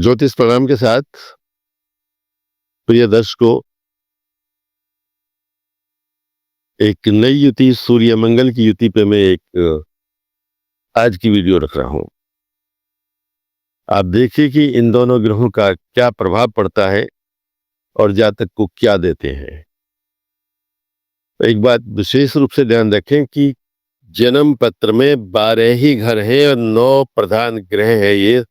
ज्योतिष प्रणाम के साथ प्रिय दर्शकों, एक नई युति सूर्य मंगल की युति पे मैं एक आज की वीडियो रख रहा हूं। आप देखिए कि इन दोनों ग्रहों का क्या प्रभाव पड़ता है और जातक को क्या देते हैं। एक बात विशेष रूप से ध्यान रखें कि जन्म पत्र में 12 ही घर हैं और 9 प्रधान ग्रह है। ये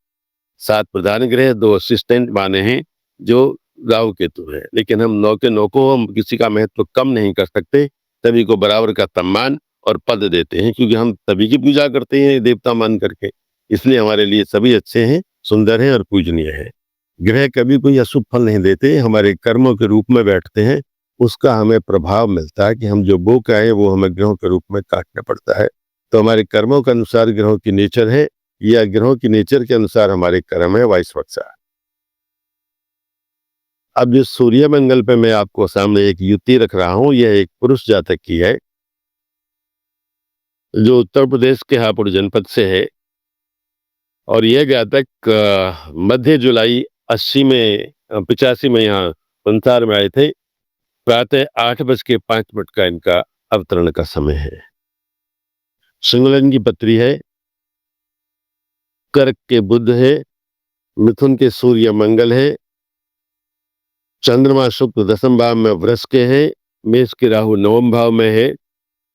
7 प्रधान ग्रह, 2 असिस्टेंट माने हैं जो राहु केतु है, लेकिन हम 9 के 9 को हम किसी का महत्व कम नहीं कर सकते। सभी को बराबर का सम्मान और पद देते हैं, क्योंकि हम सभी की पूजा करते हैं देवता मान करके। इसलिए हमारे लिए सभी अच्छे हैं, सुंदर हैं और पूजनीय हैं। ग्रह कभी कोई अशुभ फल नहीं देते, हमारे कर्मों के रूप में बैठते हैं। उसका हमें प्रभाव मिलता है कि हम जो बो का है वो हमें ग्रहों के रूप में काटना पड़ता है। तो हमारे कर्मों के अनुसार ग्रहों की नेचर है, या ग्रहों की नेचर के अनुसार हमारे कर्म है, वाइस वर्सा। अब जो सूर्य मंगल पे मैं आपको सामने एक युति रख रहा हूं, यह एक पुरुष जातक की है जो उत्तर प्रदेश के हापुड़ जनपद से है। और यह जातक मध्य जुलाई 85 में यहाँ संसार में आए थे। प्रातः 8:05 का इनका अवतरण का समय है। सिंगलन की पत्री है, कर्क के बुध है, मिथुन के सूर्य मंगल है, चंद्रमा शुक्र 10वें भाव में वृष के है, मेष के राहु 9वें भाव में है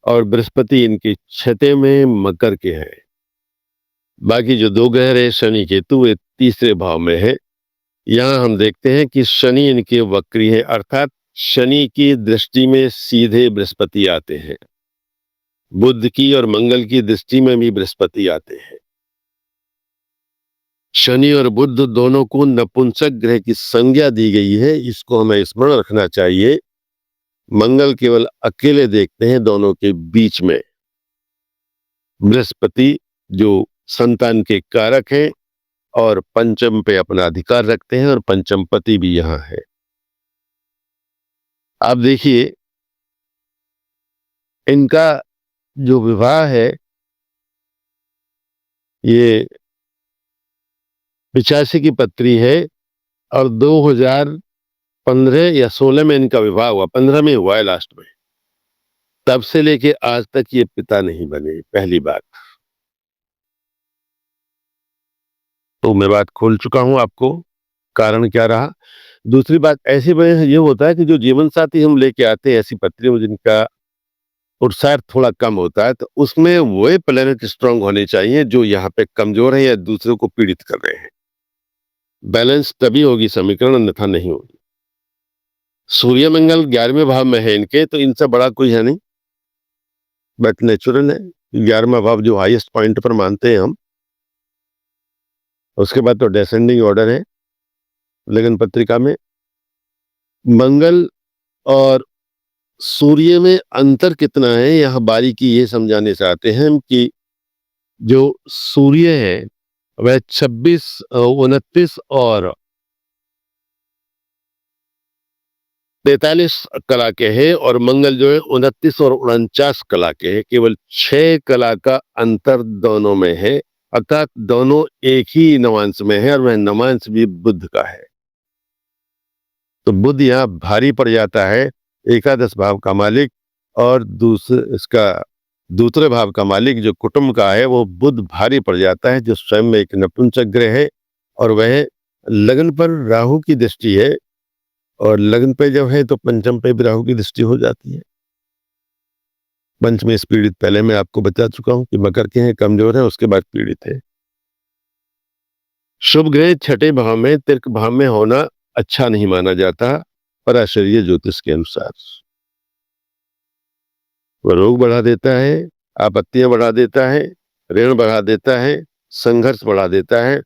और बृहस्पति इनके 6वें में मकर के हैं। बाकी जो 2 ग्रह है शनि केतु, वे 3रे भाव में है। यहाँ हम देखते हैं कि शनि इनके वक्री है, अर्थात शनि की दृष्टि में सीधे बृहस्पति आते हैं। बुध की और मंगल की दृष्टि में भी बृहस्पति आते हैं। शनि और बुध दोनों को नपुंसक ग्रह की संज्ञा दी गई है, इसको हमें स्मरण रखना चाहिए। मंगल केवल अकेले देखते हैं दोनों के बीच में। बृहस्पति जो संतान के कारक हैं और पंचम पे अपना अधिकार रखते हैं, और पंचम पति भी यहां है। आप देखिए इनका जो विवाह है ये 85 की पत्री है और 2015 या 16 में इनका विवाह हुआ, 15 में हुआ है लास्ट में। तब से लेके आज तक ये पिता नहीं बने, पहली बात। तो मैं बात खोल चुका हूं आपको, कारण क्या रहा। दूसरी बात, ऐसी वजह से ये होता है कि जो जीवन साथी हम लेके आते हैं ऐसी पत्रियों जिनका पुरुषार्थ थोड़ा कम होता है, तो उसमें वही प्लेनेट स्ट्रांग होने चाहिए जो यहाँ पे कमजोर है या दूसरों को पीड़ित कर रहे हैं। बैलेंस तभी होगी समीकरण, अन्यथा नहीं होगी। सूर्य मंगल 11वें भाव में है इनके, तो इनसे बड़ा कोई है नहीं, बट नेचुरल है। 11वां भाव जो हाईएस्ट पॉइंट पर मानते हैं हम। उसके बाद तो डिसेंडिंग ऑर्डर है लगन पत्रिका में। मंगल और सूर्य में अंतर कितना है, यह बारीकी ये समझाने चाहते हैं कि जो सूर्य है वह 26, 29 और 43 कला के है, और मंगल जो है 29 और 49 कला के है। केवल 6 कला का अंतर दोनों में है, अर्थात दोनों एक ही नवांश में है, और वह नवांश भी बुध का है। तो बुध यहाँ भारी पड़ जाता है, एकादश भाव का मालिक, और दूसरे भाव का मालिक जो कुटुंब का है वो बुध भारी पड़ जाता है, जो स्वयं में एक नपुंसक ग्रह है। और वह लगन पर राहु की दृष्टि है, और लगन पे जब है तो पंचम पे भी राहु की दृष्टि हो जाती है। पंच में इस पीड़ित पहले मैं आपको बता चुका हूं कि मकर के हैं, कमजोर है, उसके बाद पीड़ित है। शुभ ग्रह 6ठे भाव में, तिर्क भाव में होना अच्छा नहीं माना जाता पराशरीय ज्योतिष के अनुसार। वह रोग बढ़ा देता है, आपत्तियां बढ़ा देता है, ऋण बढ़ा देता है, संघर्ष बढ़ा देता है।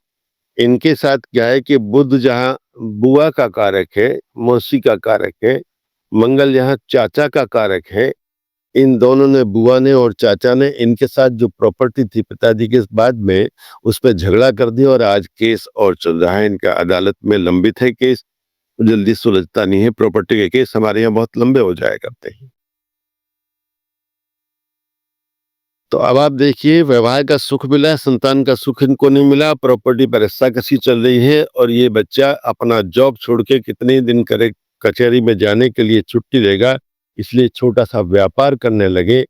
इनके साथ क्या है कि बुध जहां बुआ का कारक है, मौसी का कारक है, मंगल जहां चाचा का कारक है, इन दोनों ने, बुआ ने और चाचा ने, इनके साथ जो प्रॉपर्टी थी पिताजी के बाद में, उस पर झगड़ा कर दिया, और आज केस और चल रहा है इनका, अदालत में लंबित है केस, जल्दी सुलझता नहीं है। प्रॉपर्टी के केस हमारे यहाँ बहुत लंबे हो जाया करते हैं। तो अब आप देखिए, वैवाहिक का सुख मिला, संतान का सुख इनको नहीं मिला, प्रॉपर्टी पर रस्साकसी चल रही है और ये बच्चा अपना जॉब छोड़ के कितने दिन करे कचहरी में जाने के लिए छुट्टी लेगा, इसलिए छोटा सा व्यापार करने लगे।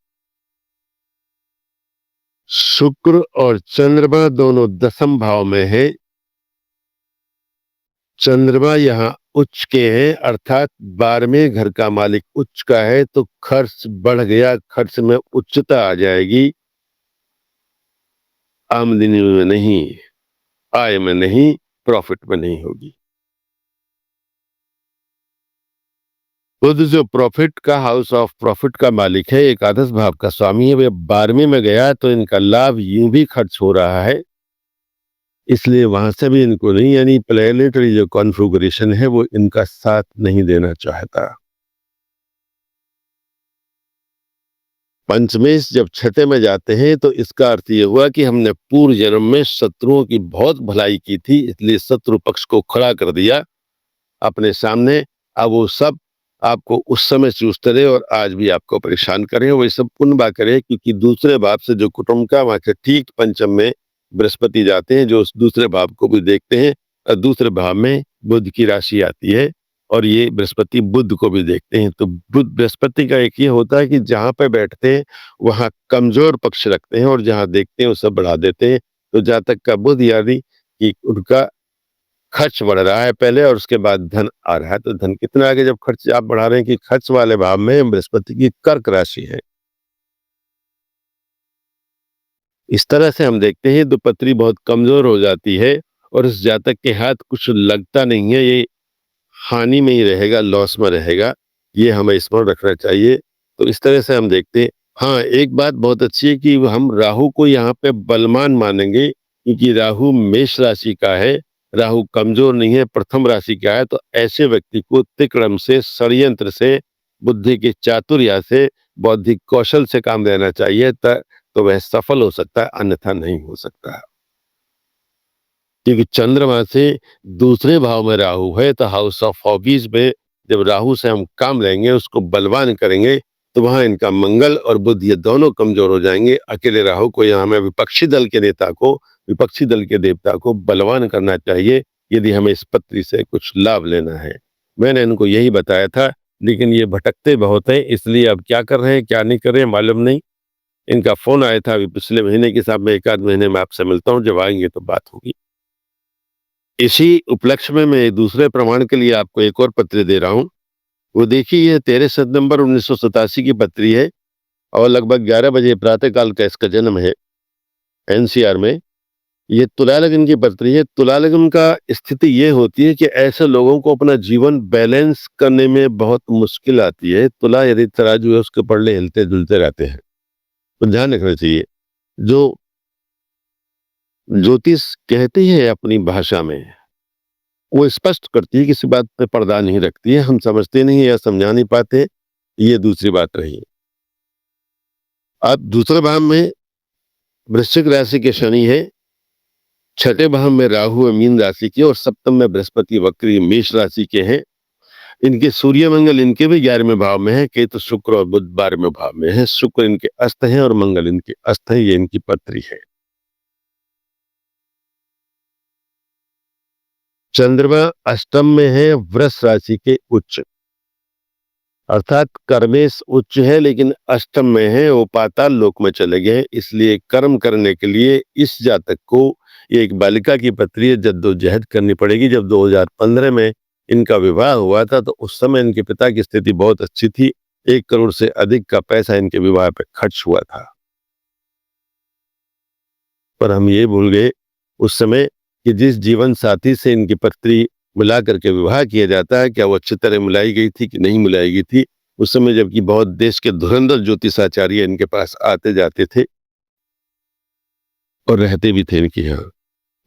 शुक्र और चंद्रमा दोनों दशम भाव में है। चंद्रमा यहाँ उच्च के हैं, अर्थात 12वें घर का मालिक उच्च का है, तो खर्च बढ़ गया, खर्च में उच्चता आ जाएगी, आमदनी में नहीं, आय में नहीं, प्रॉफिट में नहीं होगी। बुध जो प्रॉफिट का हाउस ऑफ प्रॉफिट का मालिक है, एकादश भाव का स्वामी है, वे 12वें में गया तो इनका लाभ यूं भी खर्च हो रहा है, इसलिए वहां से भी इनको नहीं, यानी प्लेनेटरी जो कॉन्फ़िगरेशन है वो इनका साथ नहीं देना चाहता। पंचमेश जब छठे में जाते हैं तो इसका अर्थ ये हुआ कि हमने पूर्व जन्म में शत्रुओं की बहुत भलाई की थी, इसलिए शत्रु पक्ष को खड़ा कर दिया अपने सामने। अब वो सब आपको उस समय चूसते रहे और आज भी आपको परेशान करें, वही सब पुण्य करे, क्योंकि दूसरे भाव से जो कुटुंब का वहां के ठीक पंचम में बृहस्पति जाते हैं, जो उस दूसरे भाव को भी देखते हैं, और दूसरे भाव में बुध की राशि आती है और ये बृहस्पति बुध को भी देखते हैं। तो बुध बृहस्पति का एक ये होता है कि जहां पे बैठते हैं वहां कमजोर पक्ष रखते हैं और जहां देखते हैं वो सब बढ़ा देते हैं। तो जातक का बुध यानी कि उनका खर्च बढ़ रहा है पहले और उसके बाद धन आ रहा है, तो धन कितना आगे जब खर्च आप बढ़ा रहे हैं कि खर्च वाले भाव में बृहस्पति की कर्क राशि है। इस तरह से हम देखते हैं दुपत्री बहुत कमजोर हो जाती है और इस जातक के हाथ कुछ लगता नहीं है, ये हानि में ही रहेगा, लॉस में रहेगा, ये हमें स्मरण रखना चाहिए। तो इस तरह से हम देखते हैं। हाँ, एक बात बहुत अच्छी है कि हम राहु को यहाँ पे बलवान मानेंगे, क्योंकि राहु मेष राशि का है, राहु कमजोर नहीं है, प्रथम राशि का है, तो ऐसे व्यक्ति को तिक्रम से, षड्यंत्र से, बुद्धि के चातुर्य से, बौद्धिक कौशल से काम लेना चाहिए, तो वह सफल हो सकता है, अन्यथा नहीं हो सकता। क्योंकि चंद्रमा से दूसरे भाव में राहु है, तो हाउस ऑफ हॉबीज में जब राहु से हम काम लेंगे, उसको बलवान करेंगे, तो वहां इनका मंगल और बुध ये दोनों कमजोर हो जाएंगे। अकेले राहु को यहाँ हमें विपक्षी दल के नेता को, विपक्षी दल के देवता को बलवान करना चाहिए यदि हमें इस पत्री से कुछ लाभ लेना है। मैंने इनको यही बताया था, लेकिन ये भटकते बहुत हैं, इसलिए अब क्या कर रहे हैं क्या नहीं कर रहे हैं मालूम नहीं। इनका फोन आया था अभी पिछले महीने के, साथ में 1 आध महीने में आपसे मिलता हूँ, जब आएंगे तो बात होगी। इसी उपलक्ष्य में मैं दूसरे प्रमाण के लिए आपको एक और पत्र दे रहा हूं। वो देखिए, ये 13 सितंबर 1987 की पत्री है और लगभग 11 बजे प्रातःकाल का इसका जन्म है, एनसीआर में। ये तुला लगन की पत्री है। तुला लगन का स्थिति ये होती है कि ऐसे लोगों को अपना जीवन बैलेंस करने में बहुत मुश्किल आती है। तुला यदि तराजू है उसके पल्ले हिलते जुलते रहते हैं, तो ध्यान रखना चाहिए। जो ज्योतिष कहती है अपनी भाषा में, वो स्पष्ट करती है, किसी बात पे पर्दा नहीं रखती है, हम समझते नहीं या समझा नहीं पाते, ये दूसरी बात रही। अब दूसरे भाव में वृश्चिक राशि के शनि है, छठे भाव में राहु है मीन राशि के, और सप्तम में बृहस्पति वक्री मेष राशि के हैं। इनके सूर्य मंगल इनके भी 11वें भाव में है, केतु शुक्र और बुध 12वें भाव में है। शुक्र इनके अस्त हैं और मंगल इनके अस्त है, ये इनकी पत्री है। चंद्रमा अष्टम में है वृष राशि के उच्च, अर्थात कर्मेश उच्च है लेकिन अष्टम में है, वो पाताल लोक में चले गए। इसलिए कर्म करने के लिए इस जातक को, ये एक बालिका की पत्री है, जद्दोजहद करनी पड़ेगी। जब 2015 में इनका विवाह हुआ था तो उस समय इनके पिता की स्थिति बहुत अच्छी थी, 1 करोड़ से अधिक का पैसा इनके विवाह पर खर्च हुआ था। पर हम ये भूल गए उस समय कि जिस जीवन साथी से इनकी पत्री मिला करके विवाह किया जाता है, क्या वो अच्छी तरह मिलाई गई थी कि नहीं मिलाई गई थी उस समय, जबकि बहुत देश के धुरंधर ज्योतिषाचार्य इनके पास आते जाते थे और रहते भी थे इनके यहाँ,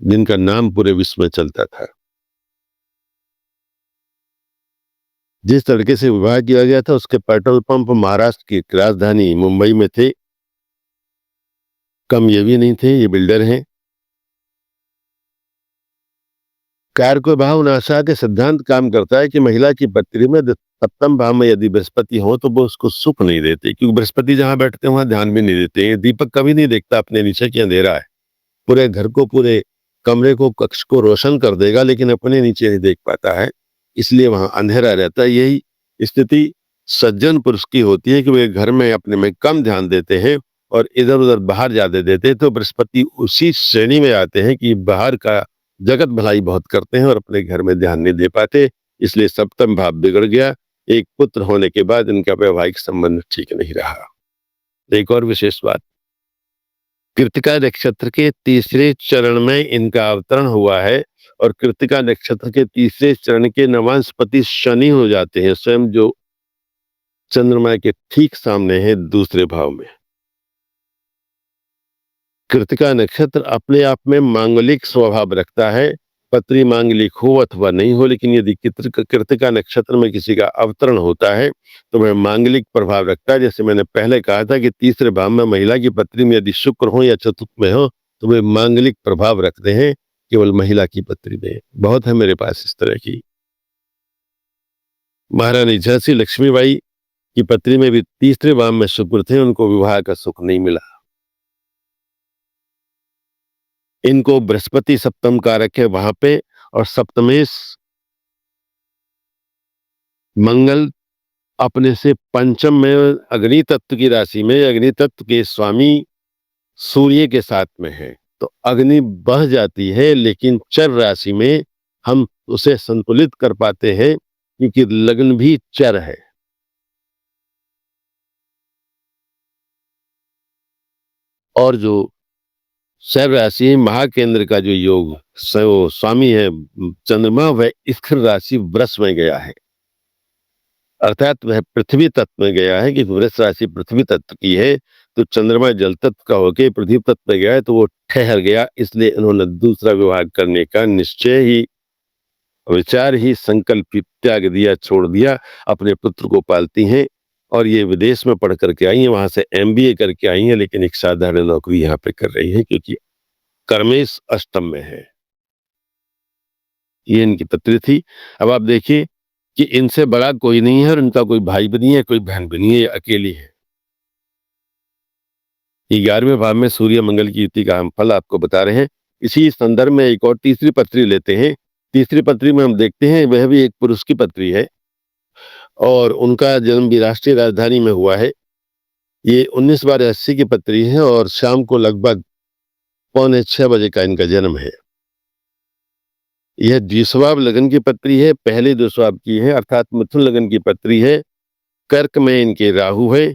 जिनका नाम पूरे विश्व में चलता था। जिस लड़के से विवाह किया गया था उसके पेट्रोल पंप महाराष्ट्र की राजधानी मुंबई में थे। कम ये भी नहीं थे, ये बिल्डर हैं। कारक भाव नासा के सिद्धांत काम करता है कि महिला की पत्री में सप्तम भाव में यदि बृहस्पति हो तो वो उसको सुख नहीं देते, क्योंकि बृहस्पति जहां बैठते हैं वहां ध्यान भी नहीं देते। ये दीपक कभी नहीं देखता अपने नीचे कि अंधेरा है। पूरे घर को, पूरे कमरे को, कक्ष को रोशन कर देगा, लेकिन अपने नीचे नहीं देख पाता है, इसलिए वहां अंधेरा रहता है। यही स्थिति सज्जन पुरुष की होती है कि वे घर में अपने में कम ध्यान देते हैं और इधर उधर बाहर ज्यादा देते हैं। तो बृहस्पति उसी श्रेणी में आते हैं कि बाहर का जगत भलाई बहुत करते हैं और अपने घर में ध्यान नहीं दे पाते, इसलिए सप्तम भाव बिगड़ गया। एक पुत्र होने के बाद इनका वैवाहिक संबंध ठीक नहीं रहा। एक और विशेष बात, कृत्तिका नक्षत्र के तीसरे चरण में इनका अवतरण हुआ है और कृत्तिका नक्षत्र के तीसरे चरण के नवांशपति शनि हो जाते हैं, स्वयं जो चंद्रमा के ठीक सामने है दूसरे भाव में। कृत्तिका नक्षत्र अपने आप में मांगलिक स्वभाव रखता है, पत्री मांगलिक हो अथवा नहीं हो, लेकिन यदि कृत्तिका नक्षत्र में किसी का अवतरण होता है तो वह मांगलिक प्रभाव रखता है। जैसे मैंने पहले कहा था कि तीसरे भाव में महिला की पत्री में यदि शुक्र हो या चतुर्थ में हो तो वे मांगलिक प्रभाव रखते हैं, केवल महिला की पत्री में। बहुत है मेरे पास इस तरह की। महारानी झांसी लक्ष्मीबाई की पत्री में भी तीसरे भाव में शुक्र थे, उनको विवाह का सुख नहीं मिला। इनको बृहस्पति सप्तम कारक है वहां पे, और सप्तमेश मंगल अपने से पंचम में अग्नि तत्व की राशि में अग्नि तत्व के स्वामी सूर्य के साथ में है, तो अग्नि बह जाती है, लेकिन चर राशि में हम उसे संतुलित कर पाते हैं क्योंकि लग्न भी चर है। और जो शर राशि महाकेंद्र का जो योग स्वामी है चंद्रमा, वह स्थिर राशि वृष में गया है, अर्थात वह पृथ्वी तत्व में गया है कि वृष राशि पृथ्वी तत्व की है, तो चंद्रमा जल तत्व का होकर पृथ्वी तत्व में गया है, तो वो ठहर गया। इसलिए इन्होंने दूसरा विवाह करने का निश्चय ही, विचार ही, संकल्प त्याग दिया, छोड़ दिया। अपने पुत्र को पालती हैं और ये विदेश में पढ़ करके आई हैं, वहां से MBA करके आई हैं, लेकिन एक साधारण नौकरी यहाँ पे कर रही है क्योंकि कर्मेश अष्टम में है। ये इनकी पत्री थी। अब आप देखिए कि इनसे बड़ा कोई नहीं है और इनका कोई भाई भी नहीं है, कोई बहन भी नहीं है, ये अकेली है। 11वें भाव में सूर्य मंगल की युति का हम फल आपको बता रहे हैं। इसी संदर्भ में एक और तीसरी पत्री लेते हैं। तीसरी पत्री में हम देखते हैं वह भी एक पुरुष की पत्री है और उनका जन्म भी राष्ट्रीय राजधानी में हुआ है। ये 19/80 की पत्री है और शाम को लगभग 5:45 बजे का इनका जन्म है। यह द्विस्वाब लगन की पत्री है, पहले द्विस्वाब की है, अर्थात मिथुन लगन की पत्री है। कर्क में इनके राहु है,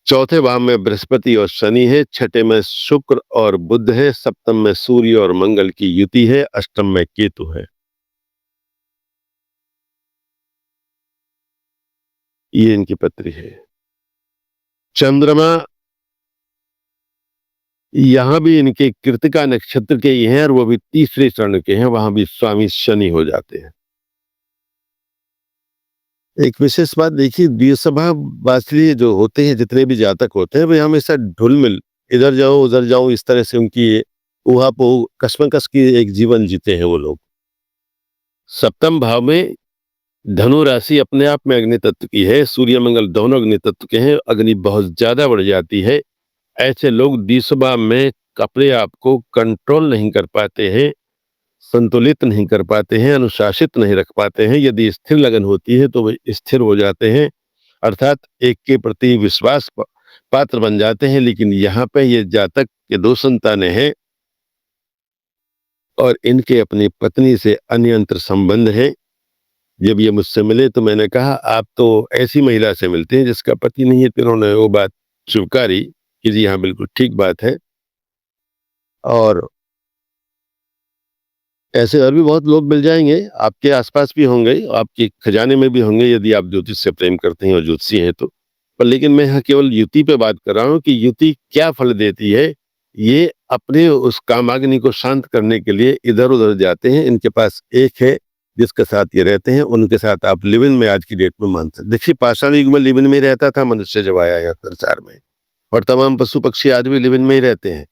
चौथे भाव में बृहस्पति और शनि है, छठे में शुक्र और बुध है, सप्तम में सूर्य और मंगल की युति है, अष्टम में केतु है। ये इनकी पत्री है। चंद्रमा यहां भी इनके कृत्तिका नक्षत्र के ही हैं और वो भी तीसरे चरण के हैं, वहां भी स्वामी शनि हो जाते हैं। एक विशेष बात देखिए, द्विसभा वासी जो होते हैं, जितने भी जातक होते हैं, वे हमेशा ढुलमिल, इधर जाओ उधर जाओ, इस तरह से उनकी ऊहापोह कश्मकश की एक जीवन जीते हैं वो लोग। सप्तम भाव में धनु राशि अपने आप में अग्नि तत्व की है, सूर्य मंगल दोनों अग्नि तत्व के हैं, अग्नि बहुत ज्यादा बढ़ जाती है। ऐसे लोग द्विसभा में अपने आप को कंट्रोल नहीं कर पाते हैं, संतुलित नहीं कर पाते हैं, अनुशासित नहीं रख पाते हैं। यदि स्थिर लगन होती है तो वे स्थिर हो जाते हैं, अर्थात एक के प्रति विश्वास पात्र बन जाते हैं। लेकिन यहाँ पे ये जातक के 2 संतानें हैं और इनके अपनी पत्नी से अन्यंत्र संबंध है। जब ये मुझसे मिले तो मैंने कहा आप तो ऐसी महिला से मिलते हैं जिसका पति नहीं है, तो उन्होंने वो बात स्वीकारी कि जी हाँ बिल्कुल ठीक बात है। और ऐसे और भी बहुत लोग मिल जाएंगे, आपके आसपास भी होंगे, आपके खजाने में भी होंगे, यदि आप ज्योतिष से प्रेम करते हैं और ज्योतिषी हैं तो। पर लेकिन मैं यहाँ केवल युति पे बात कर रहा हूँ कि युति क्या फल देती है। ये अपने उस कामाग्नि को शांत करने के लिए इधर उधर जाते हैं। इनके पास एक है जिसके साथ ये रहते हैं, उनके साथ आप लिव इन में आज की डेट में मानते हैं। देखिए पाषाण युग में लिव इन में रहता था मनुष्य जब आया यहाँ संसार में, और तमाम पशु पक्षी आज भी लिव इन में ही रहते हैं।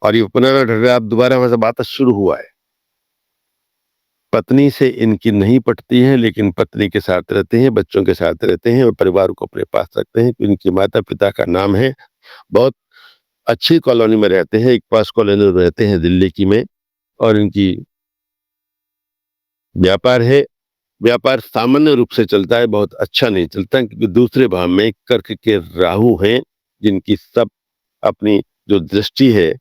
और ये पुनः आप दोबारा वहां से बात शुरू हुआ है। पत्नी से इनकी नहीं पटती है, लेकिन पत्नी के साथ रहते हैं, बच्चों के साथ रहते हैं और परिवार को अपने पास रखते हैं। तो इनके माता पिता का नाम है, बहुत अच्छी कॉलोनी में रहते हैं, एक पास कॉलोनी में रहते हैं दिल्ली की में। और इनकी व्यापार है, व्यापार सामान्य रूप से चलता है, बहुत अच्छा नहीं चलता, क्योंकि दूसरे भाव में कर्क के राहु हैं, जिनकी सब अपनी जो दृष्टि है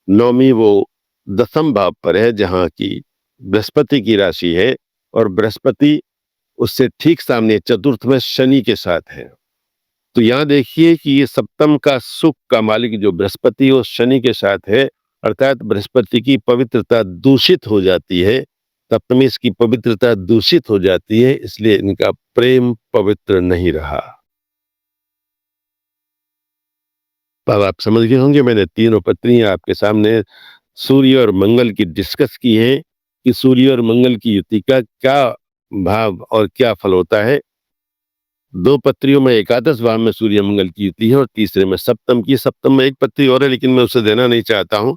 नौवीं, वो 10वें भाव पर है, जहां की बृहस्पति की राशि है। और बृहस्पति उससे ठीक सामने चतुर्थ में शनि के साथ है। तो यहां देखिए कि ये सप्तम का सुख का मालिक जो बृहस्पति और शनि के साथ है, अर्थात बृहस्पति की पवित्रता दूषित हो जाती है, सप्तमी की पवित्रता दूषित हो जाती है, इसलिए इनका प्रेम पवित्र नहीं रहा। अब आप समझ गए होंगे, मैंने तीनों पत्नियां आपके सामने सूर्य और मंगल की डिस्कस की है कि सूर्य और मंगल की युति का क्या भाव और क्या फल होता है। दो पत्रियों में एकादश भाव में सूर्य मंगल की युति है और तीसरे में सप्तम की। सप्तम में एक पत्री और है, लेकिन मैं उसे देना नहीं चाहता हूं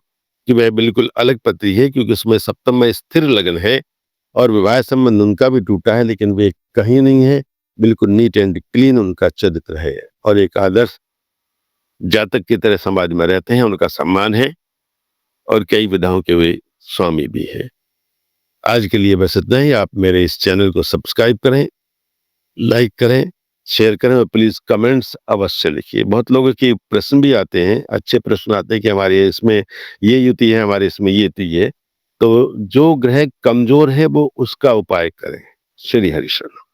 कि वह बिल्कुल अलग पत्री है, क्योंकि उसमें सप्तम में स्थिर लगन है और विवाह संबंध उनका भी टूटा है, लेकिन वे कहीं नहीं है, बिल्कुल नीट एंड क्लीन उनका चरित्र है और एक आदर्श जातक की तरह समाज में रहते हैं, उनका सम्मान है और कई विधाओं के वे स्वामी भी है। आज के लिए बस इतना ही। आप मेरे इस चैनल को सब्सक्राइब करें, लाइक करें, शेयर करें और प्लीज कमेंट्स अवश्य लिखिए। बहुत लोगों के प्रश्न भी आते हैं, अच्छे प्रश्न आते हैं कि हमारे इसमें ये युति है, हमारे इसमें ये युति है। तो जो ग्रह कमजोर है वो उसका उपाय करें। श्री हरिशरण।